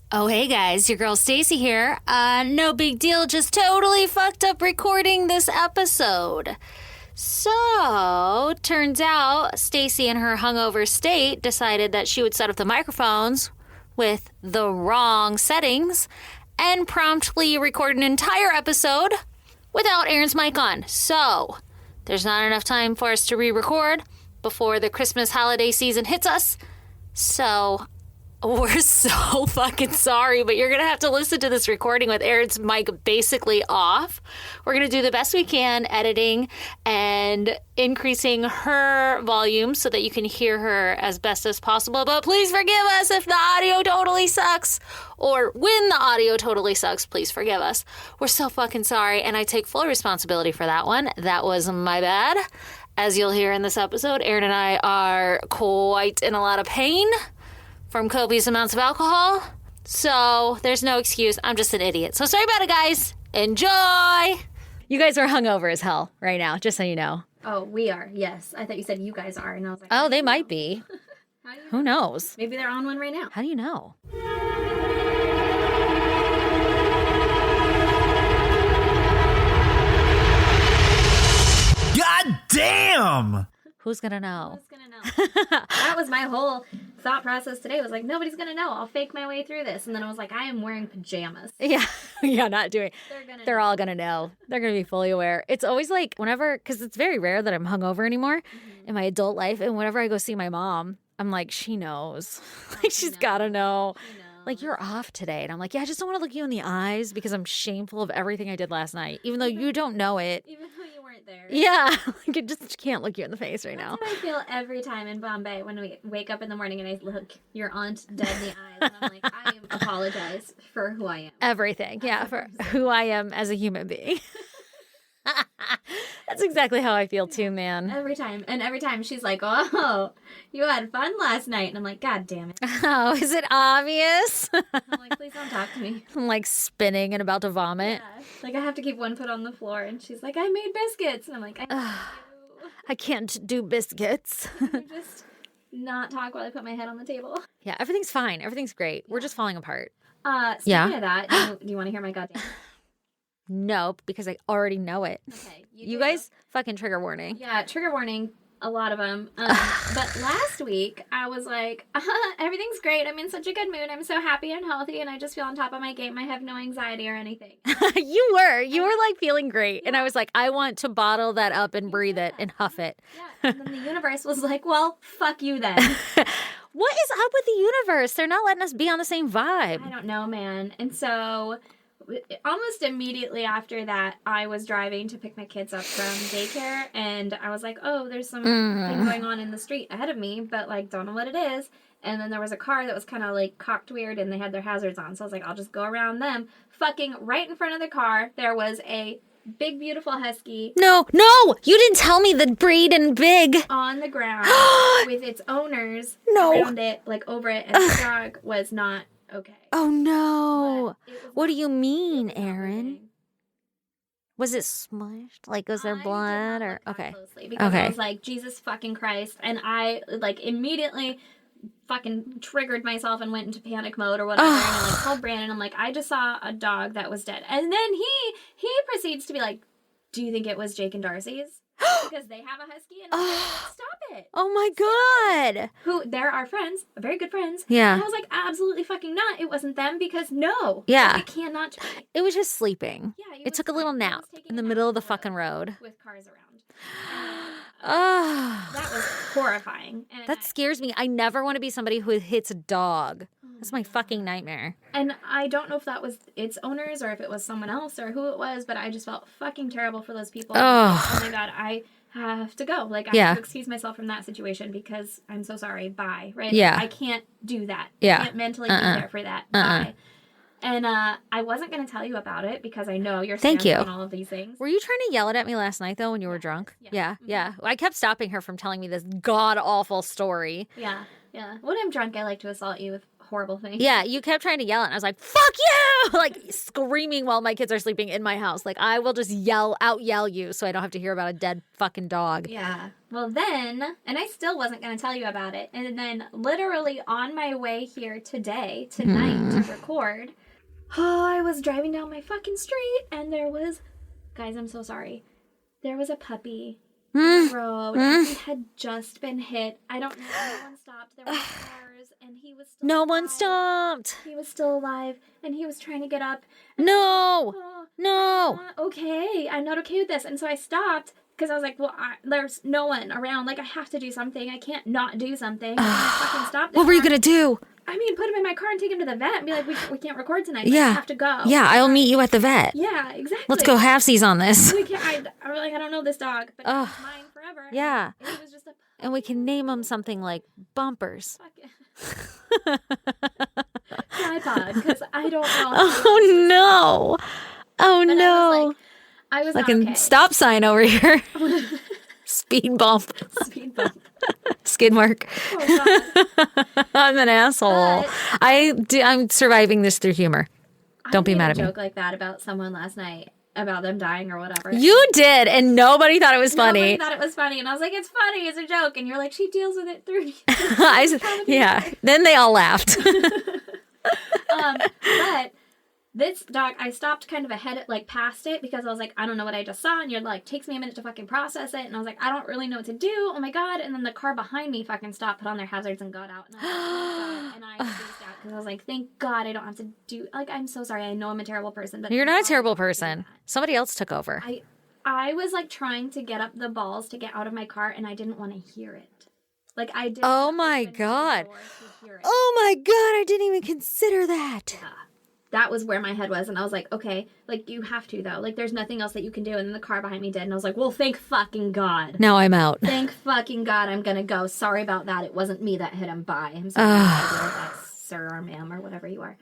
Oh, hey guys, your girl Stacy here. No big deal, just totally fucked up recording this episode. So, turns out Stacy in her hungover state decided that she would set up the microphones with the wrong settings and promptly record an entire episode without Aaron's mic on. So, there's not enough time for us to re-record before the Christmas holiday season hits us. So, we're so fucking sorry, but you're going to have to listen to this recording with Aaron's mic basically off. We're going to do the best we can editing and increasing her volume so that you can hear her as best as possible. But please forgive us if the audio totally sucks, or when the audio totally sucks, please forgive us. We're so fucking sorry, and I take full responsibility for that one. That was my bad. As you'll hear in this episode, Aaron and I are quite in a lot of pain from copious amounts of alcohol. So there's no excuse. I'm just an idiot. So sorry about it, guys. Enjoy. You guys are hungover as hell right now, just so you know. Oh, we are. Yes. I thought you said you guys are. And I was like, Oh, they might be. How do you Who know? knows? Maybe they're on one right now. How do you know? God damn! Who's going to know? Who's gonna know? That was my whole thought process today. Was like, nobody's gonna know. I'll fake my way through this. And then I was like, I am wearing pajamas. Yeah. Yeah, not doing. They're know. all going to know. They're going to be fully aware. It's always like whenever, because it's very rare that I'm hungover anymore in my adult life. And whenever I go see my mom, I'm like, she knows. Like, she's got to know. You know. Like, you're off today. And I'm like, yeah, I just don't want to look you in the eyes because I'm shameful of everything I did last night, even though you don't know it. Even though you weren't there. Yeah. Like, I just can't look you in the face right now. That's what I feel every time in Bombay when we wake up in the morning and I look your aunt dead in the eyes. And I'm like, I apologize for who I am. Everything. Yeah. For who I am as a human being. That's exactly how I feel too, man. Every time. And every time she's like, oh, you had fun last night. And I'm like, God damn it. Oh, is it obvious? I'm like, please don't talk to me. I'm like spinning and about to vomit. Yeah. Like, I have to keep one foot on the floor. And she's like, I made biscuits. And I'm like, I can't do biscuits. I just not talk while I put my head on the table. Yeah, everything's fine. Everything's great. We're just falling apart. Speaking of that, do you want to hear my goddamn? Nope, because I already know it. Okay. You do. guys, fucking trigger warning. Yeah, trigger warning. A lot of them. But last week, I was like, everything's great. I'm in such a good mood. I'm so happy and healthy, and I just feel on top of my game. I have no anxiety or anything. You were like feeling great. And I was like, I want to bottle that up and breathe it and huff it. Yeah. And then the universe was like, well, fuck you then. What is up with the universe? They're not letting us be on the same vibe. I don't know, man. And so almost immediately after that, I was driving to pick my kids up from daycare, and I was like, oh, there's something going on in the street ahead of me, but like, don't know what it is. And then there was a car that was kind of like cocked weird, and they had their hazards on. So I was like, I'll just go around them. Fucking right in front of the car, there was a big, beautiful husky. No, you didn't tell me the breed and big. On the ground with its owners No. around it, like over it, and the dog was not okay. Oh no. But it was What do not- you mean, it was not Aaron? moving. Was it smushed? Like, was there I did blood not or look that okay? closely because Okay. I was like, Jesus fucking Christ, and I like immediately fucking triggered myself and went into panic mode or whatever, and I like called Brandon. I'm like, I just saw a dog that was dead, and then he proceeds to be like, do you think it was Jake and Darcy's? Because they have a husky, and I'm like, stop it. Oh my god. Who they're our friends, very good friends. Yeah. And I was like, absolutely fucking not. It wasn't them because no. Yeah. It cannot be. It was just sleeping. Yeah. It took a little nap in the middle of the fucking road. with cars around. Oh. That was horrifying. And That scares me. I never want to be somebody who hits a dog. That's my fucking nightmare. And I don't know if that was its owners or if it was someone else or who it was, but I just felt fucking terrible for those people. Oh. Oh my God, I have to go. Like, I Yeah. have to excuse myself from that situation because I'm so sorry. Bye. Right? Yeah. I can't do that. Yeah. I can't mentally be there for that. Bye. And I wasn't going to tell you about it because I know you're Thank standing you. on all of these things. Were you trying to yell it at me last night, though, when you were drunk? Yeah. Yeah. I kept stopping her from telling me this god-awful story. Yeah. When I'm drunk, I like to assault you with horrible things. Yeah, you kept trying to yell it, and I was like, fuck you! Like, screaming while my kids are sleeping in my house. Like, I will just out-yell you so I don't have to hear about a dead fucking dog. Yeah. Well, then, and I still wasn't going to tell you about it. And then, literally on my way here tonight, to record, I was driving down my fucking street, and there was, guys, I'm so sorry. There was a puppy in the road, and he had just been hit. I don't know. No one stopped. There were cars, and he was still No alive. one stopped. He was still alive, and he was trying to get up. No. Oh, No. okay, I'm not okay with this. And so I stopped because I was like, well, there's no one around. Like, I have to do something. I can't not do something. And I fucking stopped. What were you going to do? I mean, put him in my car and take him to the vet and be like, we can't record tonight. Like, Yeah. I have to go. Yeah, I'll meet you at the vet. Yeah, exactly. Let's go halfsies on this. We can't, I'm like, I don't know this dog, but Ugh. it's mine forever. Yeah. And he was just a And we can name him something like Bumpers. fucking tripod because I don't know. Oh, no. Oh, But no. I was Like not a okay. stop sign over here. Speed bump. Speed bump. Skid mark. Oh, God. I'm an asshole. But- I'm surviving this through humor. Don't be I made mad a at me. joke like that about someone last night about them dying or whatever. You did, and nobody thought it was funny. Nobody thought it was funny, and I was like, "It's funny, it's a joke." And you're like, "She deals with it through." Yeah. Then they all laughed. But this dog, I stopped kind of ahead, like past it, because I was like, I don't know what I just saw, and you're like, takes me a minute to fucking process it, and I was like, I don't really know what to do. Oh my God! And then the car behind me fucking stopped, put on their hazards, and got out. And I was like, oh my God. And I freaked out because I was like, thank God I don't have to do. Like, I'm so sorry. I know I'm a terrible person, but You're thank not a God terrible I don't do person. that. Somebody else took over. I was like trying to get up the balls to get out of my car, and I didn't want to hear it. Like I did. Oh my God. Oh my God, I didn't even consider that. That was where my head was, and I was like, okay, like you have to though. Like there's nothing else that you can do. And then the car behind me did, and I was like, well, thank fucking God. Now I'm out. Thank fucking God, I'm gonna go. Sorry about that. It wasn't me that hit him. Bye. I'm sorry, that sir or ma'am or whatever you are.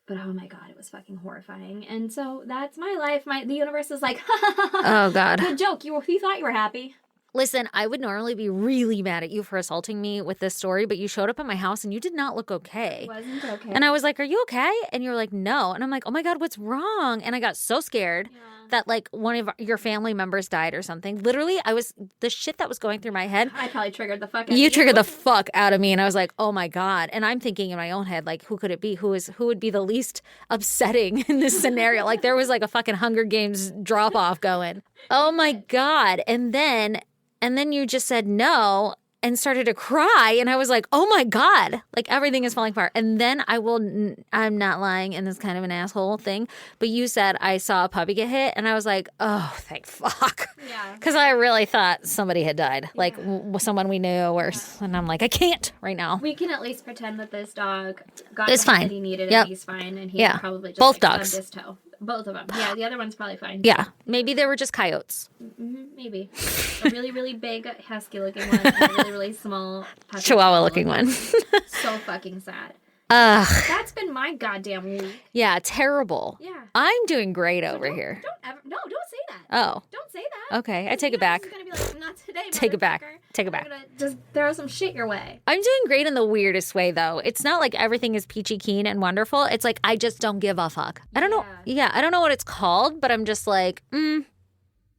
But oh my God, it was fucking horrifying. And so that's my life. The universe is like, Oh God. good joke. You thought you were happy. Listen, I would normally be really mad at you for assaulting me with this story, but you showed up at my house and you did not look okay. It wasn't okay. And I was like, are you okay? And you were like, no. And I'm like, oh my God, what's wrong? And I got so scared that like one of your family members died or something. Literally, the shit that was going through my head. I probably triggered the fuck out of You triggered the fuck out of me. And I was like, oh my God. And I'm thinking in my own head, like, who could it be? Who would be the least upsetting in this scenario? Like there was like a fucking Hunger Games drop off going. Oh my God. And then you just said no and started to cry. And I was like, oh my God, like everything is falling apart. And then I'm not lying in this kind of an asshole thing, but you said I saw a puppy get hit. And I was like, oh, thank fuck. Yeah. Because I really thought somebody had died, like someone we knew and I'm like, I can't right now. We can at least pretend that this dog got It's the help fine. that he needed Yep. and he's fine, and he Yeah. probably just Both like, stubbed dogs. his toe. Both of them. Yeah, the other one's probably fine. Yeah, maybe they were just coyotes. Maybe. A really, really big husky-looking one and a really, really small puppy Chihuahua-looking one. So fucking sad. Ugh. That's been my goddamn week. Yeah, terrible. Yeah. I'm doing great over here. Don't say that. Oh, Don't say that. okay. I take You it know back. this is gonna be like, not today, Take it back. motherfucker. Take it I'm back. gonna just throw some shit your way. I'm doing great in the weirdest way, though. It's not like everything is peachy keen and wonderful. It's like I just don't give a fuck. I don't know. Yeah, I don't know what it's called, but I'm just like,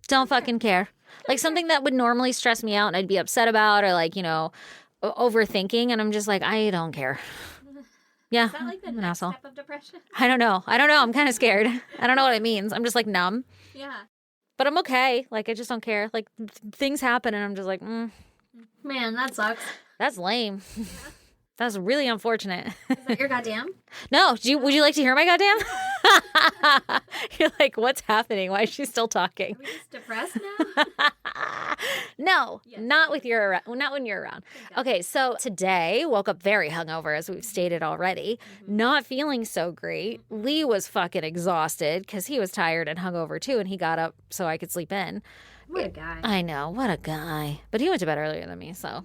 don't fucking care. Like something that would normally stress me out and I'd be upset about or like, overthinking. And I'm just like, I don't care. Yeah, Is that like the I'm an next asshole. step of depression? I don't know. I'm kind of scared. I don't know what it means. I'm just like numb. Yeah. But I'm okay. Like, I just don't care. Like, things happen and I'm just like, Man, that sucks. that's lame. That's really unfortunate. Is that your goddamn? No, would you like to hear my goddamn? You're like, what's happening? Why is she still talking? Are we just depressed now? No, Yes. not when you're around. Okay, so today woke up very hungover, as we've stated already. Not feeling so great. Lee was fucking exhausted because he was tired and hungover too, and he got up so I could sleep in. What a guy. I know, what a guy. But he went to bed earlier than me, so.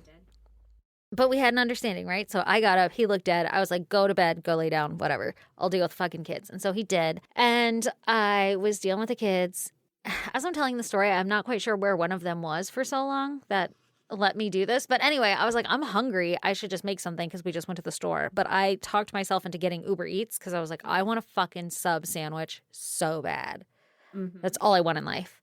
But we had an understanding, right? So I got up, he looked dead. I was like, go to bed, go lay down, whatever. I'll deal with fucking kids. And so he did. And I was dealing with the kids. As I'm telling the story, I'm not quite sure where one of them was for so long that let me do this. But anyway, I was like, I'm hungry. I should just make something because we just went to the store. But I talked myself into getting Uber Eats because I was like, I want a fucking sub sandwich so bad. That's all I want in life.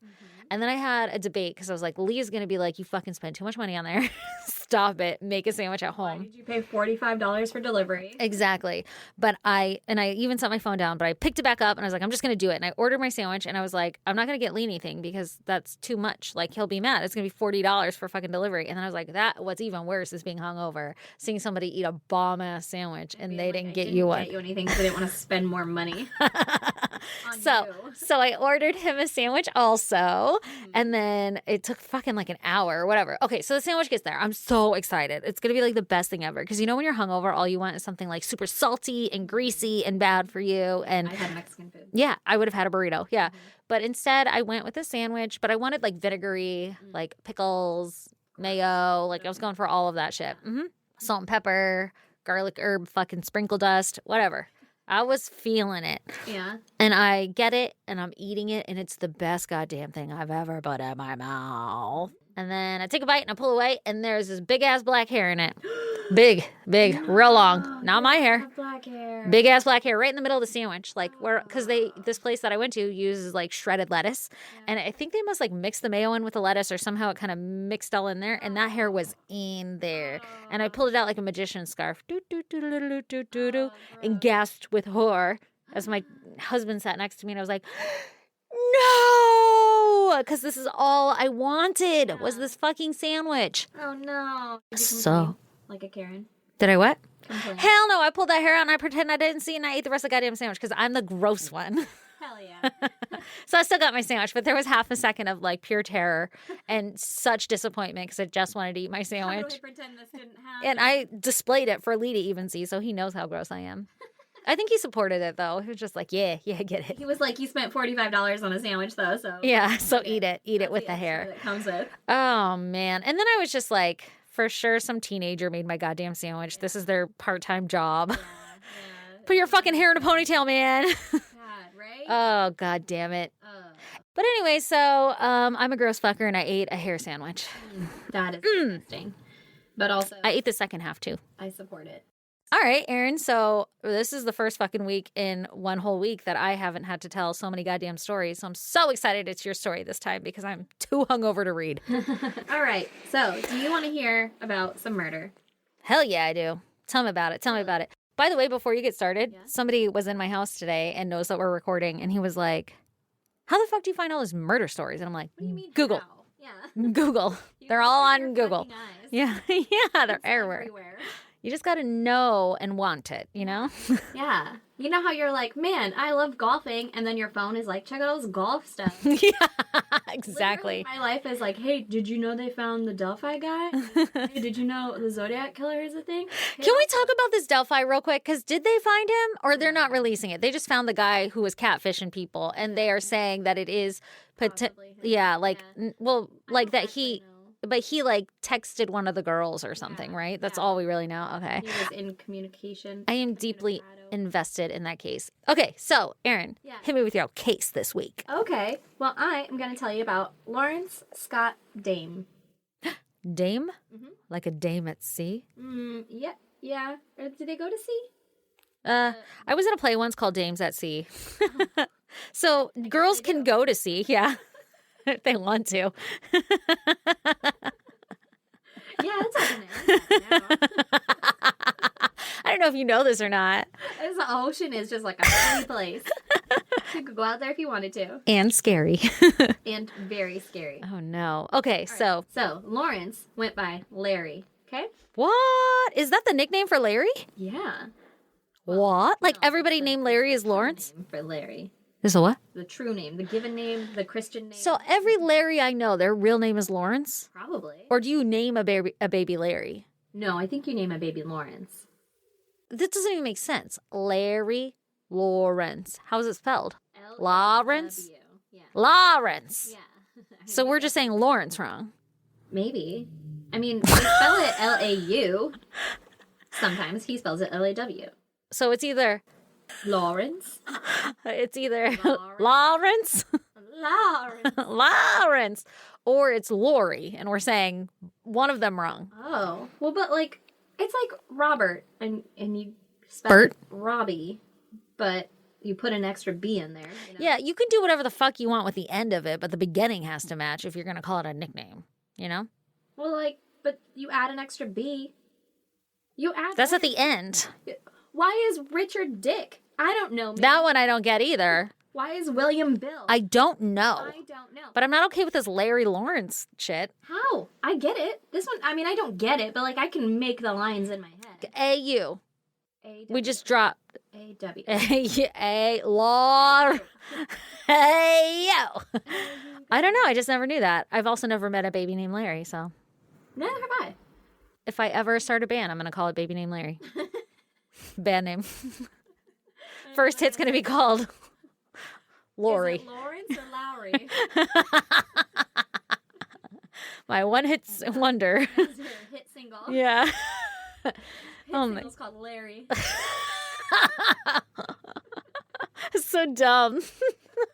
And then I had a debate because I was like, Leah's going to be like, you fucking spent too much money on there. Stop it. Make a sandwich at Why home. did you pay $45 for delivery? Exactly. But I even set my phone down, but I picked it back up and I was like, I'm just going to do it. And I ordered my sandwich and I was like, I'm not going to get Lee anything because that's too much. Like, he'll be mad. It's going to be $40 for fucking delivery. And then I was like, what's even worse is being hungover, seeing somebody eat a bomb ass sandwich and they didn't get you one. Get you anything because they didn't want to spend more money. So I ordered him a sandwich also. And then it took fucking like an hour or whatever. Okay, so the sandwich gets there. I'm so excited. It's going to be like the best thing ever. Because you know when you're hungover, all you want is something like super salty and greasy and bad for you. And I had Mexican food. yeah, I would have had a burrito. Yeah. But instead, I went with a sandwich. But I wanted like vinegary, like pickles, mayo. Like I was going for all of that shit. Salt and pepper, garlic herb, fucking sprinkle dust, whatever. I was feeling it. Yeah. And I get it and I'm eating it and it's the best goddamn thing I've ever put in my mouth. And then I take a bite and I pull away and there's this big ass black hair in it. Big, real long. Not my hair. Black hair. Big ass black hair right in the middle of the sandwich. Like because this place that I went to uses like shredded lettuce. And I think they must like mix the mayo in with the lettuce or somehow it kind of mixed all in there. And that hair was in there. And I pulled it out like a magician's scarf. And gasped with horror as my husband sat next to me and I was like, no, because this is all I wanted was this fucking sandwich. Oh no. Did you So complain like a Karen? did I what? Complain. Hell no, I pulled that hair out and I pretend I didn't see it and I ate the rest of the goddamn sandwich because I'm the gross one. Hell yeah. So I still got my sandwich, but there was half a second of like pure terror and such disappointment because I just wanted to eat my How sandwich. do we pretend this didn't happen? And I displayed it for Lee to even see, so he knows how gross I am. I think he supported it though. He was just like, yeah, get it. He was like, you spent $45 on a sandwich though, so Yeah, so eat it with the extra hair. that comes with. Oh man. And then I was just like, for sure some teenager made my goddamn sandwich. This is their part-time job. Yeah. Put your fucking hair in a ponytail, man. God, right? Oh, god damn it. But anyway, so I'm a gross fucker and I ate a hair sandwich. That is disgusting. But also, I ate the second half too. I support it. All right, Erin. So this is the first fucking week in one whole week that I haven't had to tell so many goddamn stories. So I'm so excited it's your story this time because I'm too hungover to read. All right. So, do you want to hear about some murder? Hell yeah, I do. Tell me about it. Tell me about it. By the way, before you get started, somebody was in my house today and knows that we're recording, and he was like, how the fuck do you find all these murder stories? And I'm like, What do you mean? Google. How? Yeah. Google. They're all on Google. Yeah, yeah, they're everywhere. You just got to know and want it, you know? Yeah. You know how you're like, man, I love golfing, and then your phone is like, check out all this golf stuff. Yeah, exactly. Literally, my life is like, hey, did you know they found the Delphi guy? Hey, did you know the Zodiac Killer is a thing? Hey, Can we talk about this Delphi real quick? Because did they find him or they're not releasing it? They just found the guy who was catfishing people, and they are saying that it is, Possibly him. yeah, like, Yeah. well, I like don't that actually know. but he like texted one of the girls or something, Yeah, right? That's yeah. all we really know. Okay. He was in communication. I am deeply invested in that case. Okay, so Erin, Yeah. hit me with your case this week. Okay. Well, I am going to tell you about Lawrence Scott Dame. Dame? Mhm. Like a dame at sea? Yeah. Yeah. Or did they go to sea? I was in a play once called Dames at Sea. So girls can go to sea, yeah, if they want to. Yeah, that's happening. I don't know if you know this or not. The ocean is just like a free place. You could go out there if you wanted to. And scary. And very scary. Oh no. Okay, so So, Lawrence went by Larry. Okay? what? Is that the nickname for Larry? Yeah. What? Like No, everybody the- named Larry is the true Lawrence? name for Larry. Is a what? The true name, the given name, the Christian name. So every Larry I know, their real name is Lawrence? Probably. Or do you name a baby Larry? No, I think you name a baby Lawrence. This doesn't even make sense. Larry Lawrence. How is it spelled? Lawrence? L-A-W. Yeah. Lawrence. Yeah. So we're just saying Lawrence wrong. Maybe. I mean, they spell it L-A-U. Sometimes he spells it L-A-W. So it's either Lawrence. Lawrence, Lawrence. Lawrence, or it's Lori, and we're saying one of them wrong. Oh. Well, but it's like Robert, and you spell Bert? it Robbie, but you put an extra B in there. You know? Yeah, you can do whatever the fuck you want with the end of it, but the beginning has to match if you're going to call it a nickname, you know? Well, like, but you add an extra B. You add That's at the end. Why is Richard Dick? I don't know. Man. That one I don't get either. Why is William Bill? I don't know. I don't know. But I'm not okay with this Larry Lawrence shit. How? I get it. This one, I mean, I don't get it, but like I can make the lines in my head. A-U. A-W. We just dropped A-W. A-Law. Hey-yo. I don't know. I just never knew that. I've also never met a baby named Larry, so. Neither have I. If I ever start a band, I'm going to call it Baby Named Larry. Band name. First hit's going to be called Lori. Is it Lawrence or Lowry? My one hit wonder. That's your hit single. Yeah. Hit Oh my- single's called Larry. So dumb.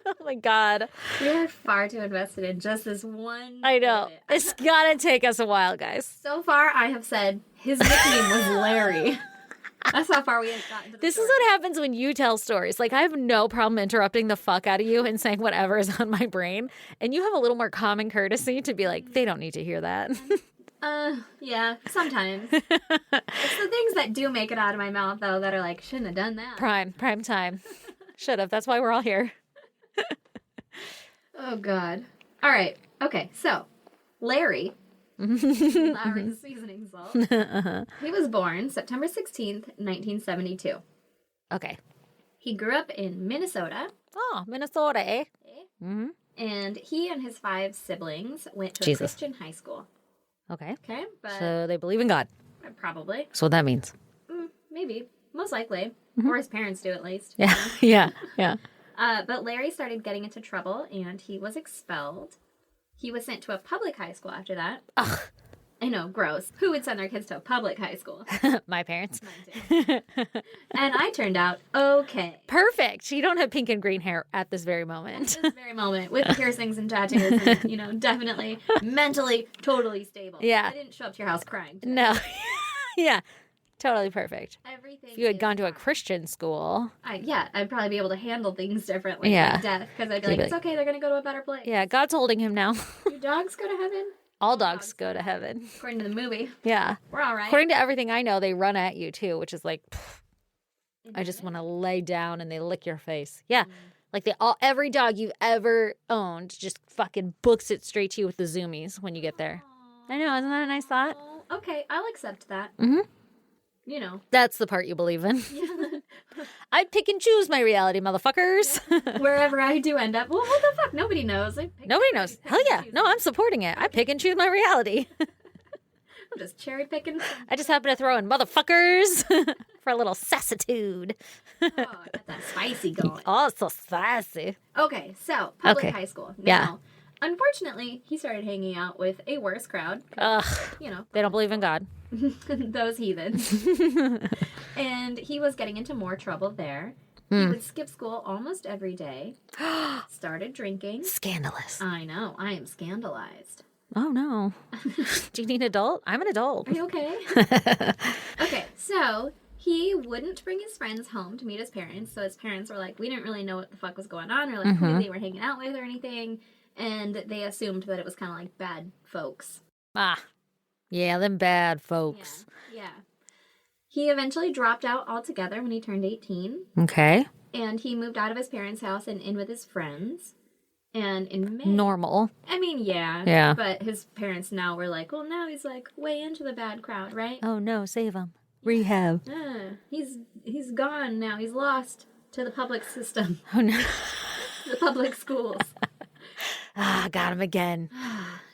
Oh my God. You're far too invested in just this one. I know. bit. It's got to take us a while, guys. So far, I have said his nickname was Larry. That's how far we have gotten to the This is story. what happens when you tell stories. Like, I have no problem interrupting the fuck out of you and saying whatever is on my brain. And you have a little more common courtesy to be like, they don't need to hear that. Yeah, sometimes. It's the things that do make it out of my mouth, though, that are like, shouldn't have done that. Prime time. Should have. That's why we're all here. Oh, God. All right. Okay, so Larry, Lowry's seasoning salt, he was born September 16th, 1972. Okay. He grew up in Minnesota, Oh, Minnesota, eh? Mm-hmm. and he and his 5 siblings went to a Jesus. Christian high school. Okay. Okay, but So they believe in God. probably, That's what that means. maybe, most likely, or his parents do at least. Yeah. Yeah. Yeah. But Larry started getting into trouble, and he was expelled. He was sent to a public high school after that. Ugh. I know, gross. Who would send their kids to a public high school? My parents. Mine did. And I turned out okay. Perfect. You don't have pink and green hair at this very At moment. this very moment, with piercings and tattoos, and, you know, definitely mentally totally stable. Yeah. I didn't show up to your house crying. No. Yeah. Totally perfect. Everything. If you had is gone to a fine. Christian school. I'd probably be able to handle things differently. Yeah. Like death, because I'd be You'd like, be it's okay, they're going to go to a better place. Yeah, God's holding him now. Do dogs go to heaven? All dogs go to heaven. According to the movie. Yeah. We're all right. According to everything I know, they run at you too, which is like, I just want to lay down and they lick your face. Yeah. Like every dog you've ever owned just fucking books it straight to you with the zoomies when you get there. I know, isn't that a nice thought? Oh, okay, I'll accept that. Mhm. You know. That's the part you believe in. I pick and choose my reality, motherfuckers. Wherever I do end up. Well, what the fuck? Nobody knows. Nobody knows. Hell yeah. No, I'm supporting it. I pick and choose my reality. I'm just cherry picking. I just happen to throw in motherfuckers for a little sassitude. Oh, got that spicy going. Oh, so sassy. Okay, so public Okay. high school. Yeah. Now, unfortunately, he started hanging out with a worse crowd. Ugh. You know, They don't believe in God. those heathens. And he was getting into more trouble there. He would skip school almost every day. Started drinking. Scandalous. I know. I am scandalized. Oh, no. Do you need an adult? I'm an adult. Are you okay? Okay, so he wouldn't bring his friends home to meet his parents. So his parents were like, we didn't really know what the fuck was going on or like who they were hanging out with or anything. And they assumed that it was kind of like bad folks. Ah. Yeah, them bad folks. Yeah. He eventually dropped out altogether when he turned 18. Okay. And he moved out of his parents' house and in with his friends. And in May... Normal. I mean, yeah. Yeah. But his parents now were like, well, now he's like way into the bad crowd, right? Oh, no. Save him. Rehab. He's gone now. He's lost to the public system, Oh, no. the public schools. Ah, got him again.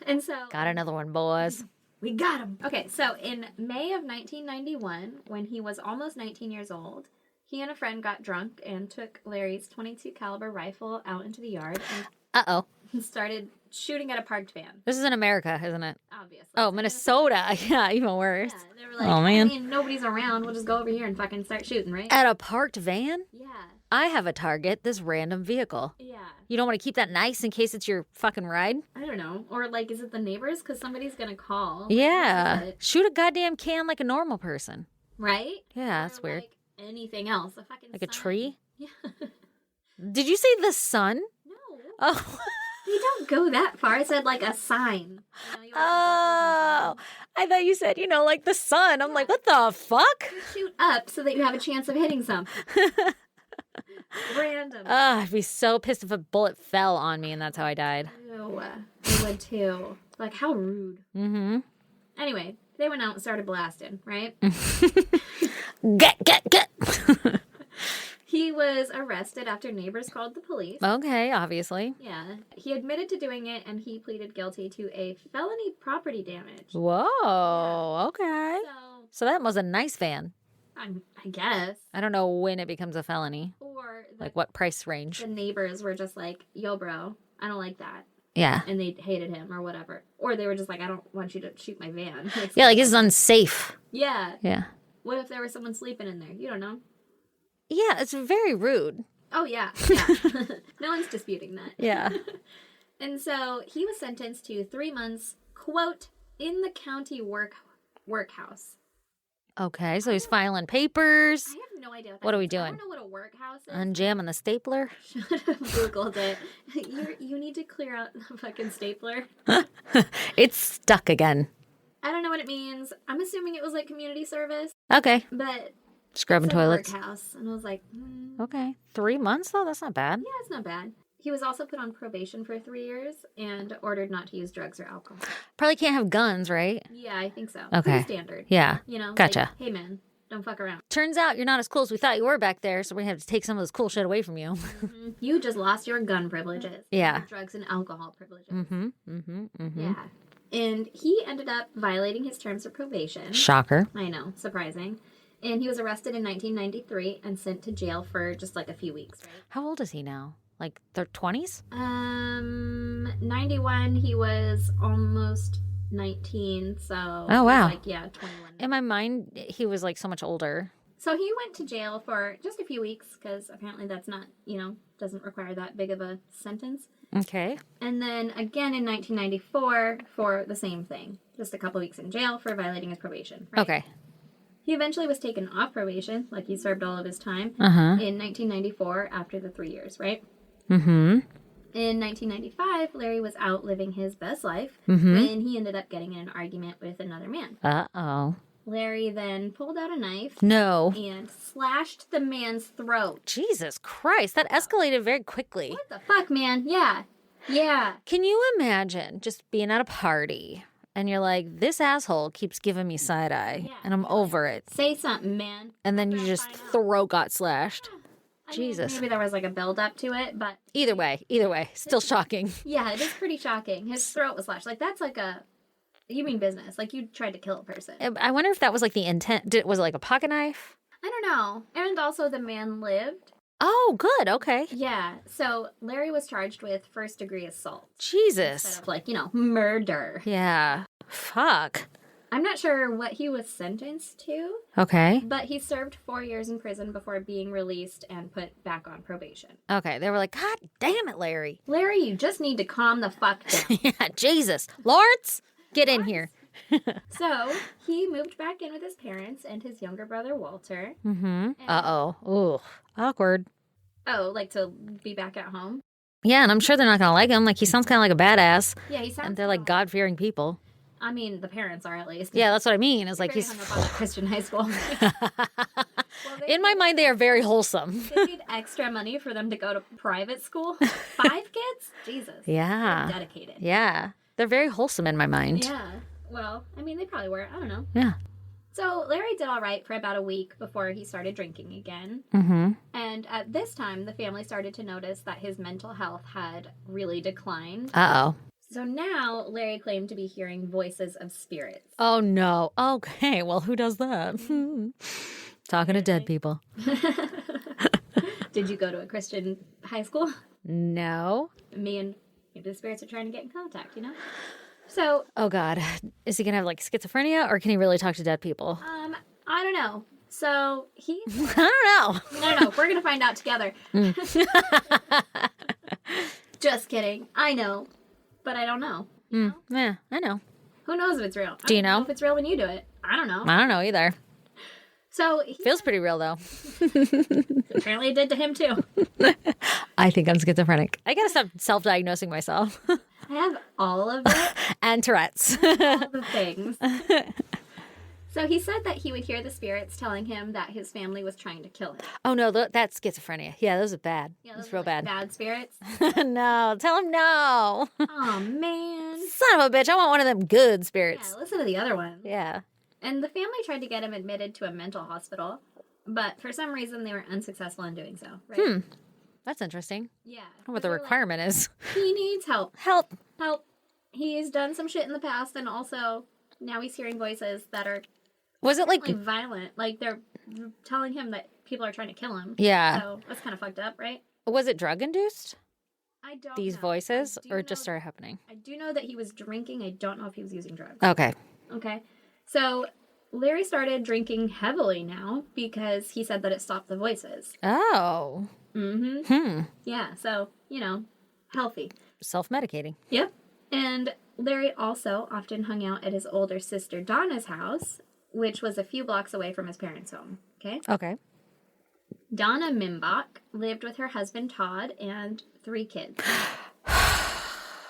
And so... Got another one, boys. We got him. Okay, so in May of 1991, when he was almost 19 years old, he and a friend got drunk and took Larry's .22 caliber rifle out into the yard Uh-oh. and started shooting at a parked van. This is in America, isn't it? Obviously. Oh, Minnesota. Yeah, even worse. Yeah, they were like, Oh, man. I mean, nobody's around. We'll just go over here and fucking start shooting, right? At a parked van? Yeah. I have a target, this random vehicle. Yeah. You don't want to keep that nice in case it's your fucking ride? I don't know. Or, like, is it the neighbors? Because somebody's going to call. Yeah. This is it, Shoot a goddamn can like a normal person. right? Yeah, Or, that's weird. Like anything else. A fucking Like a sign. tree? Yeah. Did you say the sun? No. Oh. You don't go that far. I said like a sign. You Oh. I thought you said, like the sun. I'm like, what the fuck? You shoot up so that you have a chance of hitting something. Random. I'd be so pissed if a bullet fell on me and that's how I died. Ew, I would too. Like, how rude. Mm-hmm. Anyway, they went out and started blasting, right? Get. He was arrested after neighbors called the police. Okay, obviously. Yeah. He admitted to doing it, and he pleaded guilty to a felony property damage. Whoa, okay. So that was a nice van. I guess. I don't know when it becomes a felony. Or like what price range? The neighbors were just like, yo, bro, I don't like that. Yeah. And they hated him or whatever. Or they were just like, I don't want you to shoot my van. Yeah, like this is unsafe. Yeah. Yeah. What if there was someone sleeping in there? You don't know. Yeah, it's very rude. Oh, yeah. No one's disputing that. Yeah. And so he was sentenced to 3 months, quote, in the county workhouse. Okay, so he's filing papers. I have no idea. What are we I doing? don't know what a workhouse is. Unjamming the stapler? Should have Googled it. You need to clear out the fucking stapler. It's stuck again. I don't know what it means. I'm assuming it was like community service. Okay. But scrubbing it's a toilets. Workhouse. And I was like, Okay. 3 months though? That's not bad. yeah, it's not bad. He was also put on probation for 3 years and ordered not to use drugs or alcohol. Probably can't have guns, right? Yeah, I think so. Okay. Pretty standard. Yeah. Gotcha. Like, hey man, don't fuck around. Turns out you're not as cool as we thought you were back there, so we have to take some of this cool shit away from you. You just lost your gun privileges. Yeah. Your drugs and alcohol privileges. Mm-hmm. Yeah. And he ended up violating his terms of probation. Shocker. I know, surprising. And he was arrested in 1993 and sent to jail for just like a few weeks, right? How old is he now? Like their 20s? 91, he was almost 19, so... Oh, wow. Like, yeah, 21. In my mind, he was like so much older. So he went to jail for just a few weeks, because apparently that's not, doesn't require that big of a sentence. Okay. And then again in 1994 for the same thing. Just a couple weeks in jail for violating his probation. Right? Okay. He eventually was taken off probation, like he served all of his time, in 1994 after the 3 years, right? Mm-hmm. In 1995, Larry was out living his best life when he ended up getting in an argument with another man. Uh-oh. Larry then pulled out a knife No. and slashed the man's throat. Jesus Christ, that escalated very quickly. What the fuck, man? Yeah. Yeah. Can you imagine just being at a party and you're like, this asshole keeps giving me side eye and I'm over it. Say something, man. And then you just throat got slashed. I Jesus. mean, maybe there was like a build up to it, but Either way, still shocking. yeah, it is pretty shocking. His throat was slashed. Like that's like you mean business. Like you tried to kill a person. I wonder if that was like the intent. Was it like a pocket knife? I don't know. And also the man lived. Oh, good. Okay. Yeah. So Larry was charged with first degree assault. Jesus. Instead of like, murder. Yeah. Fuck. I'm not sure what he was sentenced to, Okay. but he served 4 years in prison before being released and put back on probation. Okay. They were like, God damn it, Larry. Larry, you just need to calm the fuck down. Yeah, Jesus. Lawrence, get in here. So he moved back in with his parents and his younger brother, Walter. Mm-hmm. Uh-oh. Ooh. Awkward. Oh, like to be back at home? Yeah, and I'm sure they're not going to like him. Like, he sounds kind of like a badass. Yeah, he sounds And they're like God-fearing people. I mean, the parents are at least. Yeah, that's what I mean. It's like Very he's... hung up on that Christian high school. In my mind, they are very wholesome. They paid extra money for them to go to private school. 5 kids? Jesus. Yeah. They're dedicated. Yeah. They're very wholesome in my mind. Yeah. Well, I mean, they probably were. I don't know. Yeah. So Larry did all right for about a week before he started drinking again. Mm-hmm. And at this time, the family started to notice that his mental health had really declined. Uh-oh. So now Larry claimed to be hearing voices of spirits. Oh, no. Okay. Well, who does that? Talking to dead people. Did you go to a Christian high school? No. Me and maybe the spirits are trying to get in contact, So, Oh, God. Is he going to have, like, schizophrenia, or can he really talk to dead people? I don't know. So, he... I don't know. No, we're going to find out together. Just kidding. I know. But I don't know. Yeah, I know. Who knows if it's real? Do you I don't know? if it's real when you do it. I don't know. I don't know either. So Feels pretty real, though. apparently it did to him too. I think I'm schizophrenic. I gotta stop self-diagnosing myself. I have all of it, And Tourette's. all the things. So he said that he would hear the spirits telling him that his family was trying to kill him. Oh, no, that's schizophrenia. Yeah, those are bad. Yeah, That's those real are, like, bad. Bad spirits. No, tell him no. Oh man. Son of a bitch, I want one of them good Yeah, spirits. listen to the other one. Yeah. And the family tried to get him admitted to a mental hospital, but for some reason they were unsuccessful in doing so. Right? That's interesting. Yeah. I don't know what the They're like, requirement is. he needs help. Help. Help. He's done some shit in the past, and also now he's hearing voices that are Was it like, really violent. Like they're telling him that people are trying to kill him. yeah. So that's kind of fucked up, right? Was it drug induced? I don't These know. voices? I do Or it know- just started happening? I do know that he was drinking. I don't know if he was using drugs. Okay. Okay. So Larry started drinking heavily now because he said that it stopped the voices. Oh. Mm-hmm. Yeah. So, healthy. Self medicating. Yep. And Larry also often hung out at his older sister Donna's house, which was a few blocks away from his parents' home. Okay. Okay. Donna Mimbach lived with her husband Todd and 3 kids.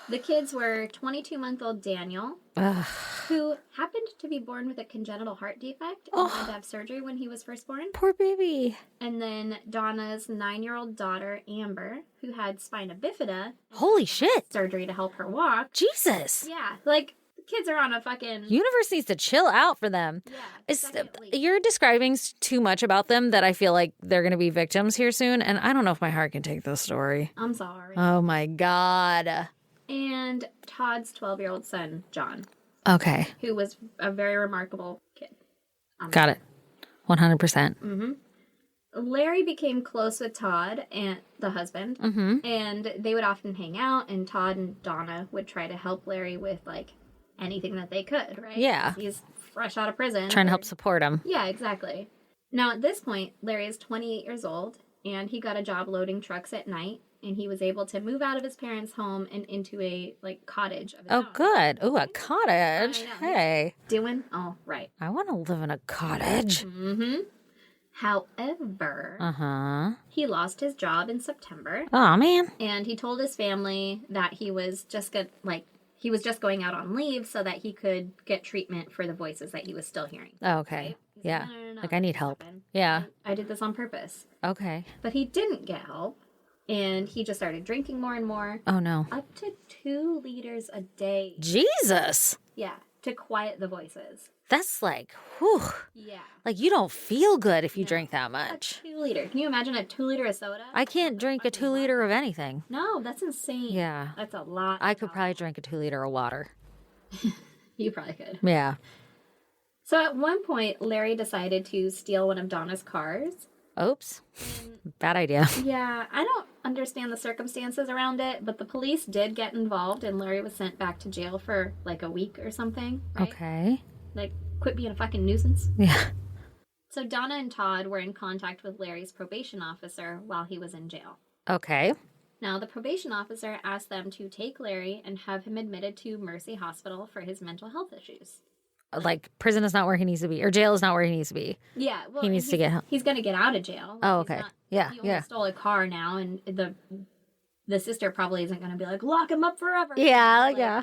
The kids were 22-month-old Daniel, Ugh. who happened to be born with a congenital heart defect and had to have surgery when he was first born. Poor baby. And then Donna's 9-year-old daughter, Amber, who had spina bifida, Holy shit. surgery to help her walk. Jesus. Yeah, like, the kids are on a fucking... Universe needs to chill out for them. Yeah, second lead. You're describing too much about them that I feel like they're going to be victims here soon. And I don't know if my heart can take this story. I'm sorry. Oh my God. And Todd's 12-year-old son, John, Okay. who was a very remarkable kid. Got it. 100%. Larry became close with Todd and the husband, and they would often hang out, and Todd and Donna would try to help Larry with, like, anything that they could, right? Yeah. He's fresh out of prison. Trying to help support him. Yeah, exactly. Now, at this point, Larry is 28 years old, and he got a job loading trucks at night, and he was able to move out of his parents' home and into a, like, cottage of his Oh, own. good. Oh, a cottage. I know. Hey, Doing all right. I want to live in a cottage. However, Uh-huh. he lost his job in September, Oh, man. and he told his family that he was just going out on leave so that he could get treatment for the voices that he was still hearing. Oh, okay. He's Yeah. no, Like, I need this help. happened. Yeah. I did this on purpose. Okay. But he didn't get help, and he just started drinking more and more, Oh, no. up to 2 liters a day. Jesus. Yeah, to quiet the voices. That's like, whew. Yeah. Like, you don't feel good if you drink that much. 2 liter. Can you imagine a 2 liter of soda? I can't drink a 2 liter of anything. No, that's insane. Yeah. That's a lot. I could probably drink a 2 liter of water. You probably could. Yeah. So at one point, Larry decided to steal one of Donna's cars. Oops. Bad idea. Yeah, I don't understand the circumstances around it, but the police did get involved, and Larry was sent back to jail for like a week or something. Right? Okay. Like, quit being a fucking nuisance. Yeah. So Donna and Todd were in contact with Larry's probation officer while he was in jail. Okay. Now, the probation officer asked them to take Larry and have him admitted to Mercy Hospital for his mental health issues. Like, prison is not where he needs to be, or jail is not where he needs to be. Yeah, well, He needs to get help. He's going to get out of jail. Oh, He's okay. not- Yeah, He only yeah. stole a car now, and the sister probably isn't going to be like, lock him up forever. Yeah, Like, yeah.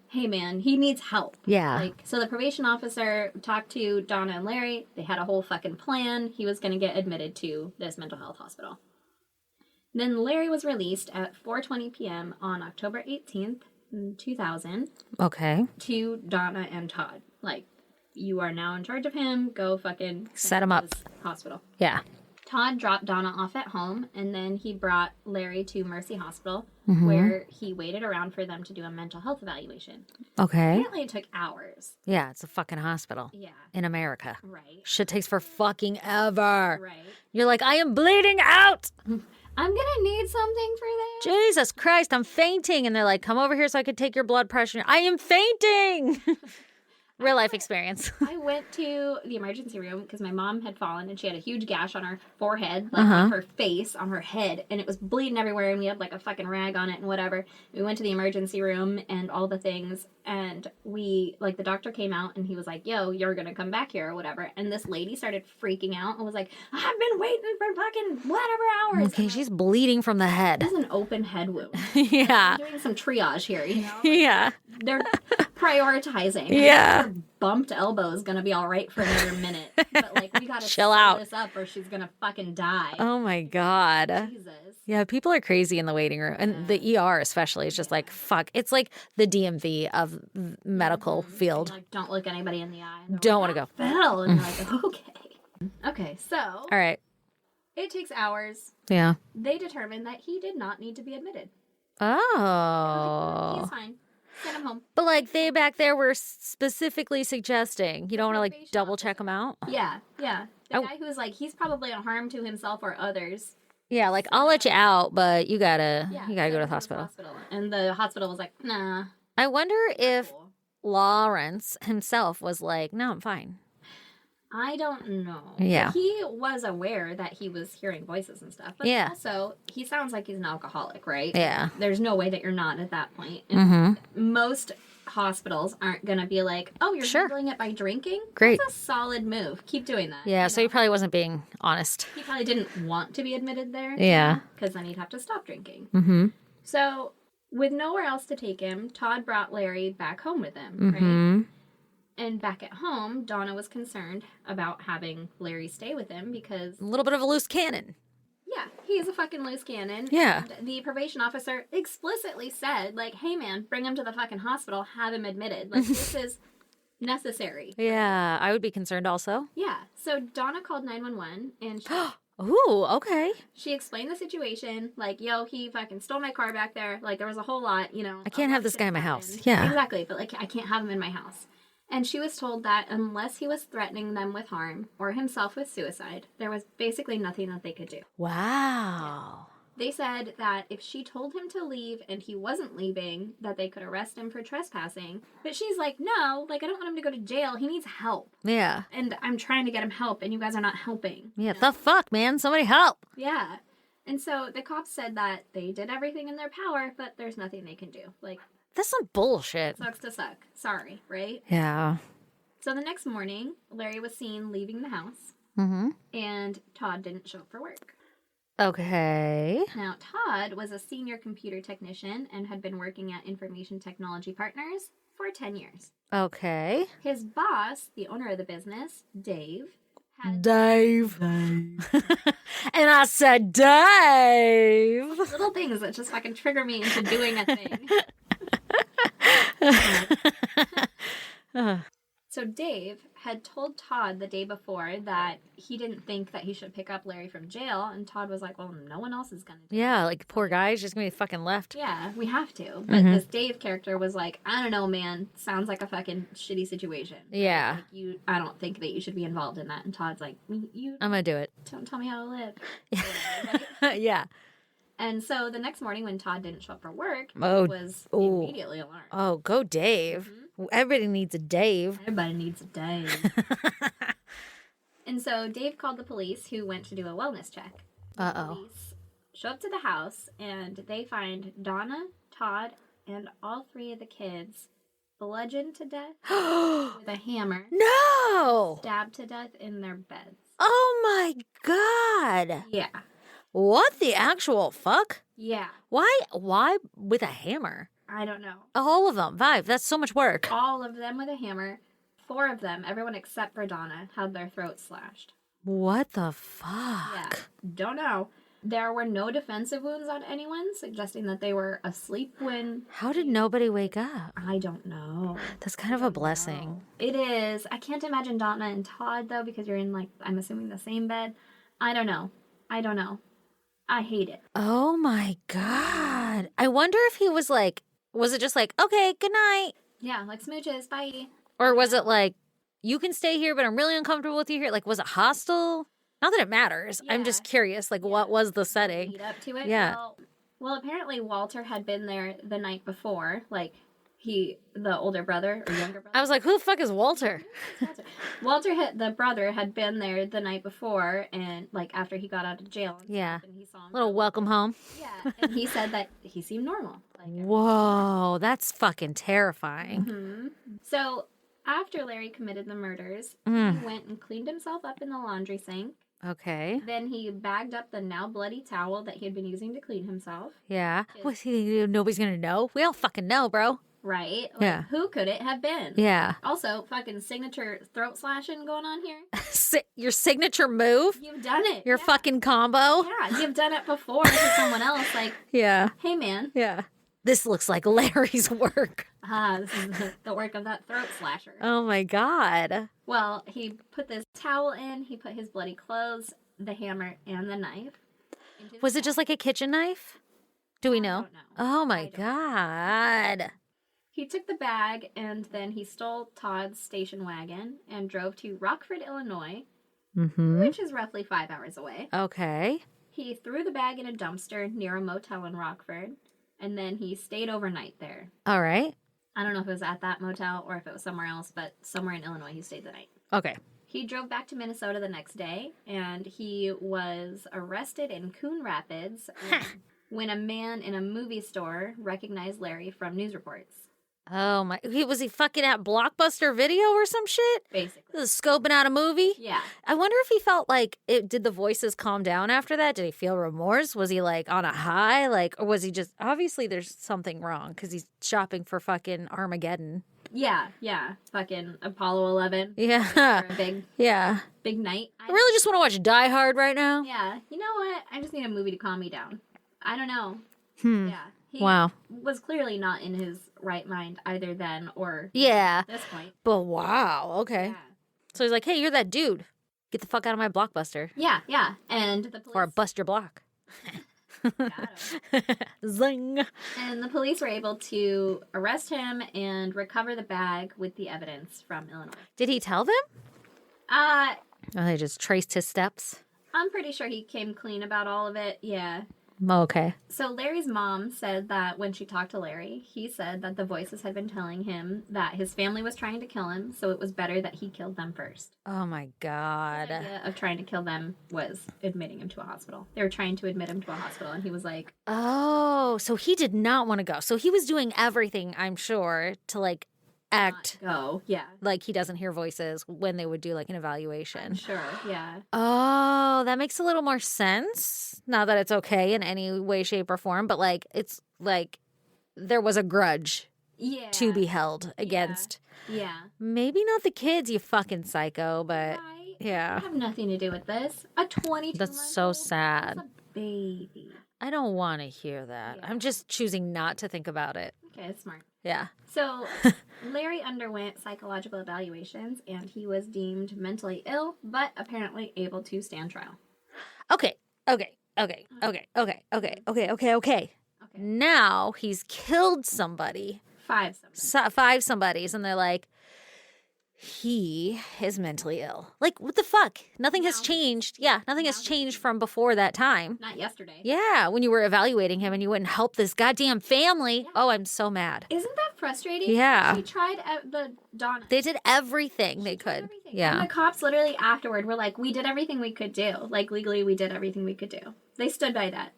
Hey, man, he needs help. Yeah. Like, so the probation officer talked to Donna and Larry. They had a whole fucking plan. He was going to get admitted to this mental health hospital. Then Larry was released at 4:20 p.m. on October 18th, 2000, Okay. to Donna and Todd. Like, you are now in charge of him. Go fucking Set him up. to this hospital. Yeah. Todd dropped Donna off at home, and then he brought Larry to Mercy Hospital, Mm-hmm. where he waited around for them to do a mental health evaluation. Okay. Apparently, it took hours. Yeah, it's a fucking hospital Yeah, in America. right, Shit takes for fucking ever. right. You're like, I am bleeding out. I'm gonna need something for this. Jesus Christ, I'm fainting. And they're like, come over here so I can take your blood pressure. I am fainting. Real life experience. I went to the emergency room because my mom had fallen and she had a huge gash on her forehead, like on her face, on her head, and it was bleeding everywhere and we had like a fucking rag on it and whatever. We went to the emergency room and all the things, and the doctor came out and he was like, yo, you're gonna come back here or whatever. And this lady started freaking out and was like, I've been waiting for fucking whatever hours. Okay, she's bleeding from the head. This is an open head wound. Yeah. We're doing some triage here, you know? Yeah. They're prioritizing. Yeah. Her bumped elbow is gonna be all right for another minute, but like we gotta Chill slow out. this up or she's gonna fucking die. Oh my God. Jesus. Yeah, people are crazy in the waiting room. And the ER especially is just like, fuck. It's like the DMV of medical field. Like, don't look anybody in the eye. Don't want to go. Phil, and you're like, okay. Okay, so All right. it takes hours. Yeah. They determined that he did not need to be admitted. Oh. He's fine. Send him home. But like they back there were specifically suggesting you don't want to like probation double check them out. Yeah, yeah. The Oh. guy who was like, he's probably a harm to himself or others. Yeah, like I'll let you out, but you gotta Yeah, go to the send him hospital. And the hospital was like, nah. I wonder if Cool. Lawrence himself was like, no, I'm fine. I don't know. Yeah. He was aware that he was hearing voices and stuff. But Yeah. also, he sounds like he's an alcoholic, right? Yeah. There's no way that you're not at that point. And Mm-hmm. most hospitals aren't going to be like, oh, you're Sure. handling it by drinking? Great. That's a solid move. Keep doing that. Yeah, you so he know? probably wasn't being honest. He probably didn't want to be admitted there. Yeah. Because then he'd have to stop drinking. Mm-hmm. So, with nowhere else to take him, Todd brought Larry back home with him, right? Mm-hmm. And back at home, Donna was concerned about having Larry stay with him because, A little bit of a loose cannon. yeah, he's a fucking loose cannon. Yeah. And the probation officer explicitly said, like, hey man, bring him to the fucking hospital, have him admitted. Like, this is necessary. Yeah, I would be concerned also. Yeah. So Donna called 911 and Ooh, okay. she explained the situation. Like, yo, he fucking stole my car back there. Like, there was a whole lot, you know. I can't a lot have of this shit guy in my happened. house. Yeah. Exactly. But, like, I can't have him in my house. And she was told that unless he was threatening them with harm or himself with suicide, there was basically nothing that they could do. Wow. They said that if she told him to leave and he wasn't leaving, that they could arrest him for trespassing. But she's like, no, like, I don't want him to go to jail. He needs help. Yeah. And I'm trying to get him help, and you guys are not helping. Yeah, the fuck, man? Somebody help. Yeah. And so the cops said that they did everything in their power, but there's nothing they can do. Like, That's some bullshit. sucks to suck. Sorry, right? Yeah. So the next morning, Larry was seen leaving the house, Mm-hmm. and Todd didn't show up for work. Okay. Now, Todd was a senior computer technician and had been working at Information Technology Partners for 10 years. Okay. His boss, the owner of the business, Dave, had Dave. And I said, Dave. little things that just fucking trigger me into doing a thing. So Dave had told Todd the day before that he didn't think that he should pick up Larry from jail, and Todd was like, well, no one else is going to do it. Yeah, like poor guy's just gonna be fucking left. Yeah, we have to. But this Dave character was like, I don't know, man. Sounds like a fucking shitty situation. Yeah. Like, I don't think that you should be involved in that. And Todd's like, you I'm gonna do it. don't tell me how to live. Yeah. And so the next morning when Todd didn't show up for work, Oh, he was oh. immediately alarmed. Oh, go Dave. Everybody needs a Dave. Everybody needs a Dave. And so Dave called the police, who went to do a wellness check. Uh-oh. Police show up to the house, and they find Donna, Todd, and all three of the kids bludgeoned to death with a hammer, No! stabbed to death in their beds. Oh my god. Yeah. What the actual fuck? Yeah. Why with a hammer? I don't know. All of them. 5. That's so much work. All of them with a hammer. 4 of them, everyone except for Donna, had their throats slashed. What the fuck? Yeah. Don't know. There were no defensive wounds on anyone, suggesting that they were asleep when... How did nobody wake up? I don't know. That's kind of a blessing. It is. I can't imagine Donna and Todd, though, because you're in, like, I'm assuming the same bed. I don't know. I hate it. Oh my god. I wonder if he was like, was it just like, okay, good night? Yeah, like smooches, bye. Or was it like, you can stay here, but I'm really uncomfortable with you here? Like, was it hostile? Not that it matters. I'm just Yeah. curious, like, what was the setting? Lead up to it. Yeah. Well, apparently Walter had been there the night before, like, the older brother or younger brother. I was like, who the fuck is Walter? The brother had been there the night before, and like after he got out of jail. And Yeah. stuff, and he saw him. Little welcome home. Yeah, and he said that he seemed normal. Like, Whoa, that's fucking terrifying. hmm So after Larry committed the murders, Mm. he went and cleaned himself up in the laundry sink. Okay. Then he bagged up the now bloody towel that he had been using to clean himself. Yeah. What's he? Nobody's gonna know. We don't fucking know, bro. Right? Like, Yeah. who could it have been? Yeah. Also, fucking signature throat slashing going on here. Your signature move. You've done it. Your yeah. fucking combo. Yeah, you've done it before to someone else. Like, Yeah. hey, man. Yeah. This looks like Larry's work. This is the work of that throat slasher. Oh my god. Well, he put this towel in. He put his bloody clothes, the hammer, and the knife. into the Was it bag. just like a kitchen knife? Do we know? don't know. Oh I my don't. god. He took the bag and then he stole Todd's station wagon and drove to Rockford, Illinois, Mm-hmm. which is roughly 5 hours away. Okay. He threw the bag in a dumpster near a motel in Rockford, and then he stayed overnight there. All right. I don't know if it was at that motel or if it was somewhere else, but somewhere in Illinois he stayed the night. Okay. He drove back to Minnesota the next day, and he was arrested in Coon Rapids when a man in a movie store recognized Larry from news reports, Oh my. Was he fucking at Blockbuster Video or some shit? basically. Was scoping out a movie? Yeah. I wonder if he felt like it. Did the voices calm down after that? Did he feel remorse? Was he like on a high? Like, or was he just obviously there's something wrong because he's shopping for fucking Armageddon. Yeah. Fucking Apollo 11. Yeah. For a big, Yeah. big night. I really just want to watch Die Hard right now. Yeah. You know what? I just need a movie to calm me down. I don't know. Yeah. He Wow. was clearly not in his right mind either then or Yeah. at this point. But wow. Okay. Yeah. So he's like, hey, you're that dude. Get the fuck out of my Blockbuster. Yeah. And the police. Or I bust your block. Got him. Zing. And the police were able to arrest him and recover the bag with the evidence from Illinois. Did he tell them? Uh, Oh, they just traced his steps. I'm pretty sure he came clean about all of it. Yeah. Okay. So Larry's mom said that when she talked to Larry, he said that the voices had been telling him that his family was trying to kill him, so it was better that he killed them first. Oh my The god. idea of trying to kill them was admitting him to a hospital. They were trying to admit him to a hospital, and he was like, Oh, so he did not want to go. So he was doing everything, I'm sure, to like act go. Yeah. like he doesn't hear voices when they would do like an I'm evaluation. sure. Yeah. Oh, that makes a little more sense. Not that it's okay in any way, shape, or form, but like it's like there was a grudge Yeah. to be held against. Yeah. Maybe not the kids, you fucking psycho, but Right. yeah. I have nothing to do with this. A 22 That's so sad. That's a baby. I don't want to hear that. Yeah. I'm just choosing not to think about it. Okay, that's smart. Yeah. So, Larry underwent psychological evaluations and he was deemed mentally ill, but apparently able to stand trial. Okay. Okay. Now he's killed somebody, 5 something. 5 somebodies, and they're like, he is mentally ill. Like, what the fuck? Nothing has No. changed. Yeah, nothing has changed from before that time. Not yesterday. Yeah, when you were evaluating him and you wouldn't help this goddamn family. Oh, I'm so mad. Isn't that frustrating? Yeah. She tried at the Donna. They did everything they She tried could. everything. Yeah. And the cops literally afterward were like, we did everything we could do. Like, legally, we did everything we could do. They stood by that.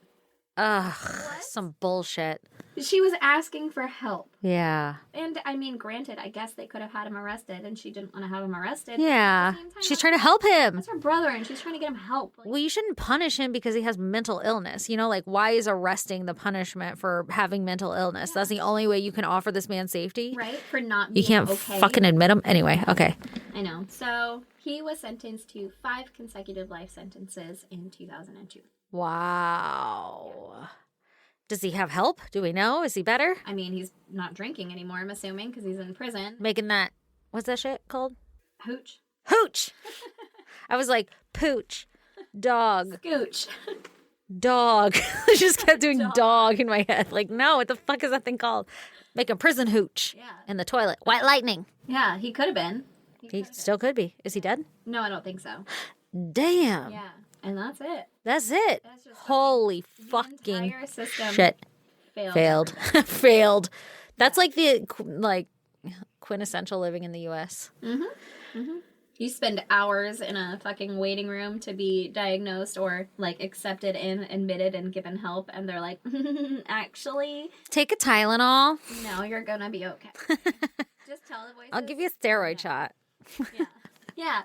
Ugh, some bullshit. She was asking for help. Yeah. And, I mean, granted, I guess they could have had him arrested, and she didn't want to have him arrested. Yeah. At the same time, She's trying to help him. That's her brother, and she's trying to get him help. Like, Well, you shouldn't punish him because he has mental illness. You know, like, why is arresting the punishment for having mental illness? That's the only way you can offer this man safety. right? For not You being can't okay. fucking admit him. Anyway, okay. I know. So, he was sentenced to 5 consecutive life sentences in 2002. Wow. Does he have help? Do we know? Is he better? I mean, he's not drinking anymore, I'm assuming, because he's in prison. Making that, what's that shit called? Hooch. Hooch. I was like, pooch, dog, Gooch. dog. I just kept doing Dog. dog in my head. Like, no, what the fuck is that thing called? Making prison hooch Yeah. in the toilet. White lightning. Yeah, he could have been. He still could be. Is he dead? No, I don't think so. Damn. Yeah. And that's it. That's it. That's just Holy The fucking entire system shit. failed. Failed. Failed. That's like the quintessential living in the U.S. You spend hours in a fucking waiting room to be diagnosed or like accepted in, admitted, and given help, and they're like, actually, Take a Tylenol. no, you're gonna be okay. Just tell the voices. I'll give you a steroid shot. Yeah.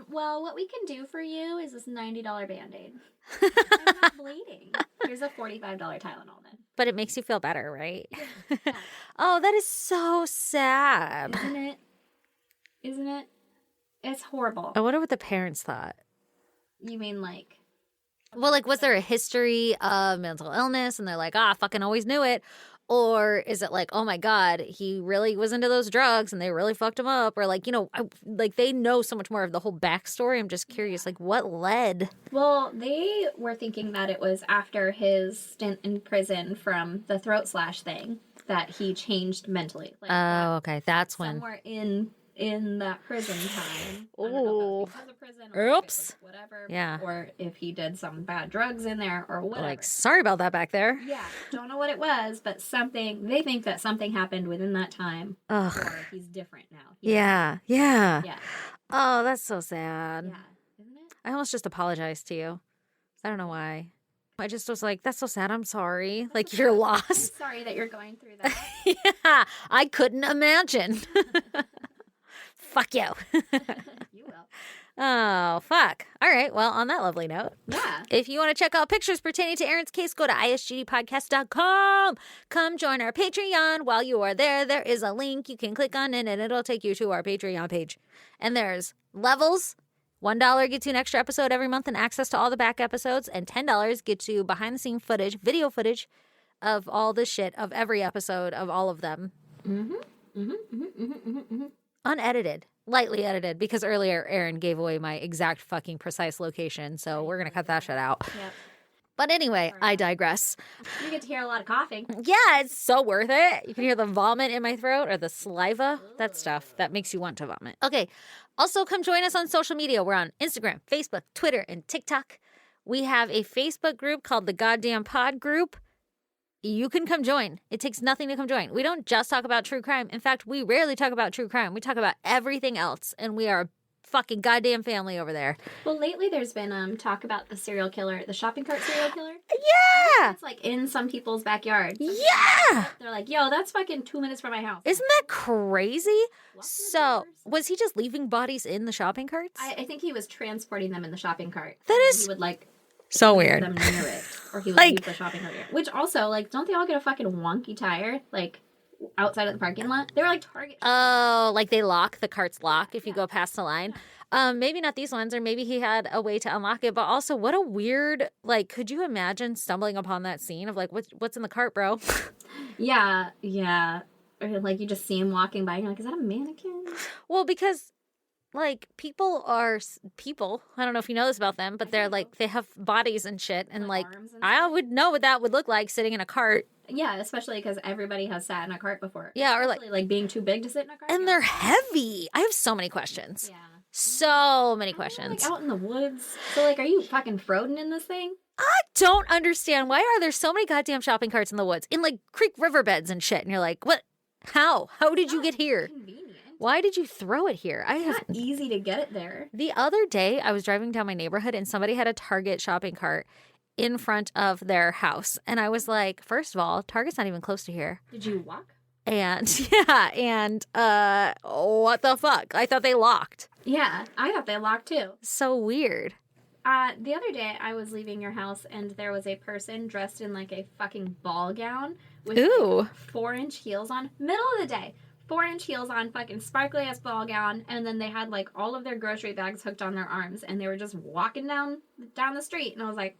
Well, what we can do for you is this $90 Band-Aid. I'm not bleeding. Here's a $45 Tylenol then. But it makes you feel better, right? Yeah. Oh, that is so sad. Isn't it? Isn't it? It's horrible. I wonder what the parents thought. You mean like... Well, like, was there a history of mental illness and they're like, fucking always knew it? Or is it like, oh my God, he really was into those drugs and they really fucked him up? Or like, like they know so much more of the whole backstory. I'm just curious, like what led? Well, they were thinking that it was after his stint in prison from the throat slash thing that he changed mentally. Like Oh, okay. That's when. somewhere in that prison time. I don't know if Oh. that was because of prison or if it Oops. was whatever. Yeah. Or if he did some bad drugs in there or whatever. Like, sorry about that back there. Yeah, don't know what it was, but they think that something happened within that time. Ugh. Or he's different now. Yeah. Yeah. Oh, that's so sad. Yeah. Isn't it? I almost just apologized to you. I don't know why. I just was like, that's so sad. I'm sorry. Like your loss. I'm sorry that you're going through that. Yeah. I couldn't imagine. Fuck you. You will. Oh, fuck. All right. Well, on that lovely note, Yeah. if you want to check out pictures pertaining to Erin's case, go to isgdpodcast.com. Come join our Patreon. While you are there, there is a link you can click on it, and it'll take you to our Patreon page. And there's levels. $1 gets you an extra episode every month and access to all the back episodes, and $10 gets you behind-the-scene footage, video footage of all the shit of every episode of all of them. Unedited. Lightly edited, because earlier Erin gave away my exact fucking precise location, so we're going to cut that shit out. Yep. But anyway, I digress. You get to hear a lot of coughing. Yeah, it's so worth it. You can hear the vomit in my throat or the saliva. That stuff that makes you want to vomit. Okay. Also, come join us on social media. We're on Instagram, Facebook, Twitter, and TikTok. We have a Facebook group called the Goddamn Pod Group. You can come join. It takes nothing to come join. We don't just talk about true crime. In fact, we rarely talk about true crime. We talk about everything else, and we are a fucking goddamn family over there. Well, lately there's been talk about the serial killer, the shopping cart serial killer. Yeah! It's like in some people's backyard. Yeah! They're like, yo, that's fucking 2 minutes from my house. Isn't that crazy? So, was he just leaving bodies in the shopping carts? I think he was transporting them in the shopping cart. That And is he would like so leave weird. them near it, or he would Like- leave the shopping cart near it. Which also, like, don't they all get a fucking wonky tire like outside of the parking lot? They were like Target. Oh, like they lock, the carts lock if you go past the line. Maybe not these ones, or maybe he had a way to unlock it. But also, what a weird, like, could you imagine stumbling upon that scene of like, what's in the cart, bro? Yeah. Or like you just see him walking by, and you're like, is that a mannequin? Well, because like people are people. I don't know if you know this about them, but they're like they have bodies and shit, and like Arms and I would know what that would look like sitting in a cart. Yeah, especially because everybody has sat in a cart before. Yeah, or like, Especially, like being too big to sit in a cart. and yeah. they're heavy. I have so many questions. Yeah. So many Like questions. out in the woods. So like, are you fucking Froden in this thing? I don't understand, why are there so many goddamn shopping carts in the woods, in like creek riverbeds and shit? And you're like, what? How did you get here? Convenient. Why did you throw it here? I have. Not easy to get it there. The other day, I was driving down my neighborhood and somebody had a Target shopping cart in front of their house. And I was like, first of all, Target's not even close to here. Did you walk? And yeah, and what the fuck? I thought they locked. Yeah, I thought they locked too. So weird. The other day, I was leaving your house and there was a person dressed in like a fucking ball gown with Ooh. like 4-inch heels on. Middle of the day. 4-inch heels on, fucking sparkly ass ball gown, and then they had like all of their grocery bags hooked on their arms, and they were just walking down the street, and I was like,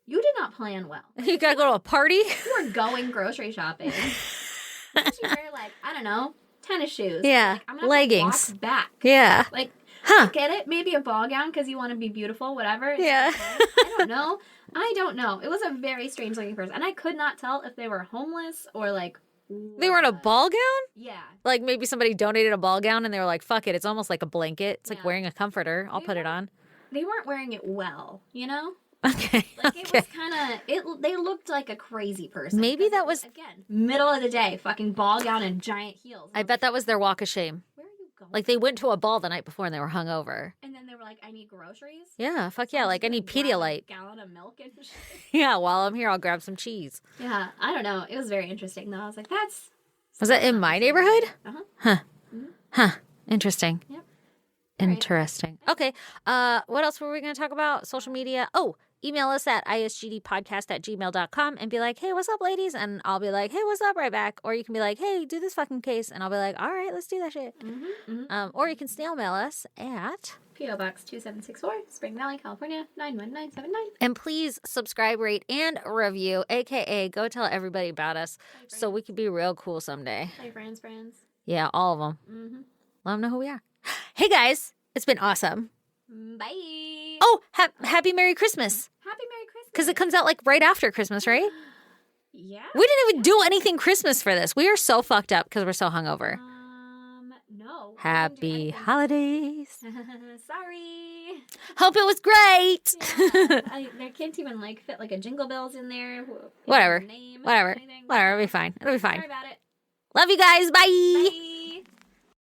you did not plan well. You gotta go to a party? You were going grocery shopping. Did you wear like, I don't know, tennis shoes? Yeah, Like, I'm gonna leggings. Walk back. Yeah. Like, Huh. get it? Maybe a ball gown because you want to be beautiful, whatever. Yeah. I don't know. It was a very strange looking person, and I could not tell if they were homeless or like. They were in a what. ball gown? Yeah. Like maybe somebody donated a ball gown and they were like, fuck it, it's almost like a blanket. It's like Yeah. wearing a comforter. I'll put it on. They weren't wearing it well, you know? Okay. Like it was kind of they looked like a crazy person. Maybe because that it was- again middle of the day, fucking ball gown and giant heels. I bet that was their walk of shame. Where are you going? Like they went to a ball the night before and they were hungover. and then they were like, I need groceries. Yeah, fuck yeah. I'm Like I just need gonna grab a Pedialyte. gallon of milk and shit. Yeah, while I'm here, I'll grab some cheese. Yeah, I don't know. It was very interesting though. I was like, that's. Was that in my neighborhood? Uh-huh. Huh. Interesting. Yep. Interesting. Okay. What else were we going to talk about? Social media. Oh, email us at isgdpodcast@gmail.com and be like, hey, what's up, ladies? And I'll be like, hey, what's up, right back? Or you can be like, hey, do this fucking case. And I'll be like, all right, let's do that shit. Or you can snail mail us at... P.O. Box 2764, Spring Valley, California, 91979. And please subscribe, rate, and review, a.k.a. go tell everybody about us so we could be real cool someday. Hey, friends. Yeah, all of them. Mm-hmm. Let them know who we are. Hey, guys. It's been awesome. Bye. Oh, happy Merry Christmas. Happy Merry Christmas. Because it comes out like right after Christmas, right? Yeah. We didn't even do anything Christmas for this. We are so fucked up because we're so hungover. No. Happy holidays. Sorry. Hope it was great. There can't even like fit like a Jingle Bells in there. Whatever. Name, Whatever. anything. Whatever. It'll be fine. It'll be fine. Sorry about it. Love you guys. Bye. Bye.